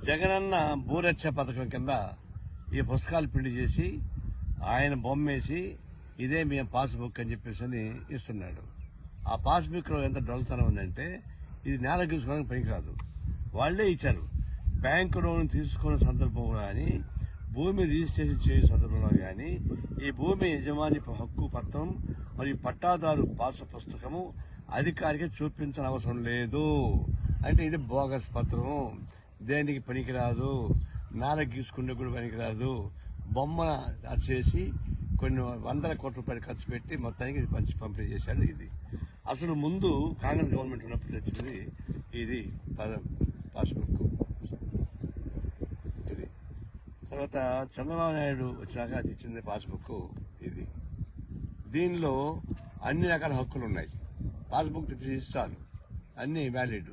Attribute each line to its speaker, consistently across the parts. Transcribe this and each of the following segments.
Speaker 1: జగనన్న భూరక్ష పథకం కింద ఈ పుస్తకాలు ప్రింట్ చేసి ఆయన బొమ్మేసి ఇదే మీ పాస్బుక్ అని చెప్పేసి ఇస్తున్నాడు. ఆ పాస్బుక్ లో ఎంత డొల్లతనం ఉందంటే ఇది నేల గీసుకోవడానికి పనికిరాదు. వాళ్లే ఇచ్చారు. బ్యాంకు లోన్ తీసుకున్న సందర్భంలో కానీ, భూమి రిజిస్ట్రేషన్ చేసే సందర్భంలో కానీ ఈ భూమి యజమాని హక్కు పత్రం మరియు పట్టాదారు పాస్ పుస్తకము అధికారికి చూపించిన అవసరం లేదు. అంటే ఇది బోగస్ పత్రం, దేనికి పనికిరాదు, నేల గీసుకుంటే కూడా పనికిరాదు. బొమ్మ చేసి కొన్ని వందల కోట్ల రూపాయలు ఖర్చు పెట్టి మొత్తానికి ఇది పంపిణీ చేశాడు. ఇది అసలు ముందు కాంగ్రెస్ గవర్నమెంట్ ఉన్నప్పుడు తెచ్చింది ఇది పాస్బుక్. ఇది తర్వాత చంద్రబాబు నాయుడు వచ్చాక తెచ్చింది పాస్బుక్. ఇది దీనిలో అన్ని రకాల హక్కులు ఉన్నాయి. పాస్బుక్ తెప్పిస్తాను అన్ని వ్యాలిడ్.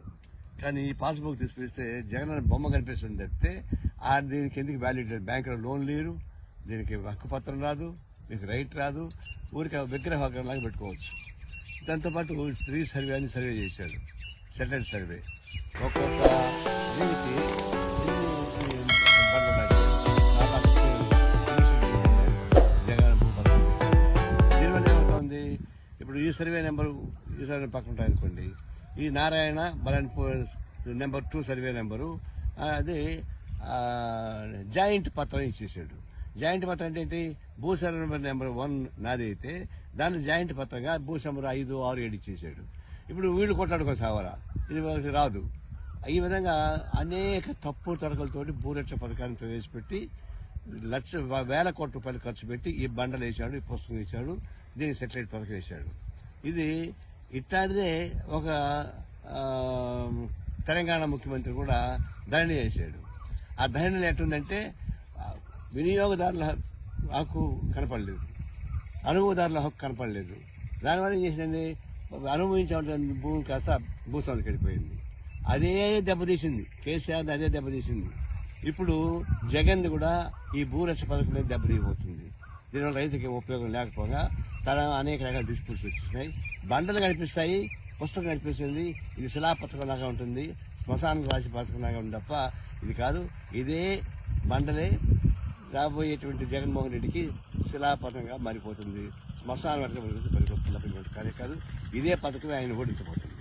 Speaker 1: కానీ ఈ పాస్బుక్ తీసుకొస్తే జగన్ బొమ్మ కనిపిస్తుంది తప్పితే దీనికి ఎందుకు వ్యాలిడ్ లేదు. బ్యాంకులో లోన్ లేరు, దీనికి హక్కు పత్రం రాదు, మీకు రైట్ రాదు. ఊరికి విగ్రహ లాగా పెట్టుకోవచ్చు. దాంతోపాటు స్త్రీ సర్వే అని సర్వే చేశాడు, సెటిల్డ్ సర్వే. ఒక్కొక్క దీనికి జగన్ భూపత్రం. దీనివల్ల ఏమవుతుంది, ఇప్పుడు ఈ సర్వే నెంబరు ఈ సర్వే పక్కన ఉంటాయి అనుకోండి, ఈ నారాయణ బలన్పూర్ నెంబర్ 2 సర్వే నెంబరు అది జాయింట్ పత్రం ఇచ్చేసాడు. జాయింట్ పత్రం అంటే ఏంటి, భూ సర్వే నెంబర్ 1 నాది అయితే దాన్ని జాయింట్ పత్రంగా భూ నెంబర్ 5, 6, 7 ఇచ్చేసాడు. ఇప్పుడు వీళ్ళు కొట్లాడుకో సావరా, ఇది వాళ్ళకి రాదు. ఈ విధంగా అనేక తప్పు తడకలతోటి భూరక్ష పథకాన్ని ప్రవేశపెట్టి వేల కోట్ల రూపాయలు ఖర్చు పెట్టి ఈ బండలు వేశాడు, ఈ పుస్తకం వేశాడు, దీనికి సెటిలైట్ పథకం వేశాడు. ఇది ఇట్లాంటిదే ఒక తెలంగాణ ముఖ్యమంత్రి కూడా ధరణి చేశాడు. ఆ ధరణిలో ఎట్టుందంటే వినియోగదారుల హక్కు కనపడలేదు, అనుభవదారుల హక్కు కనపడలేదు. దానివల్ల ఏం చేసిందండి, అనుభవించాల్సిన భూమి కాస్త భూస్వామికి వెళ్ళిపోయింది. అదే దెబ్బతీసింది, కేసీఆర్ అదే దెబ్బతీసింది. ఇప్పుడు జగన్ కూడా ఈ భూరక్ష పథకం దెబ్బతీయబోతుంది. దీనివల్ల రైతుకి ఉపయోగం లేకపోగా అనేక రకాల డిస్ప్యూట్స్ వచ్చేసినాయి. బండలు కనిపిస్తాయి, పుస్తకం కనిపిస్తుంది, ఇది శిలాపథకం లాగా ఉంటుంది, శ్మశానం రాసి పథకం లాగా ఉంది తప్ప ఇది కాదు. ఇదే బండలే రాబోయేటువంటి జగన్మోహన్ రెడ్డికి శిలాపథకంగా మారిపోతుంది. శ్మశానం పనికొస్తుంది కాదు, ఇదే పథకమే ఆయన ఓడించబోతుంది.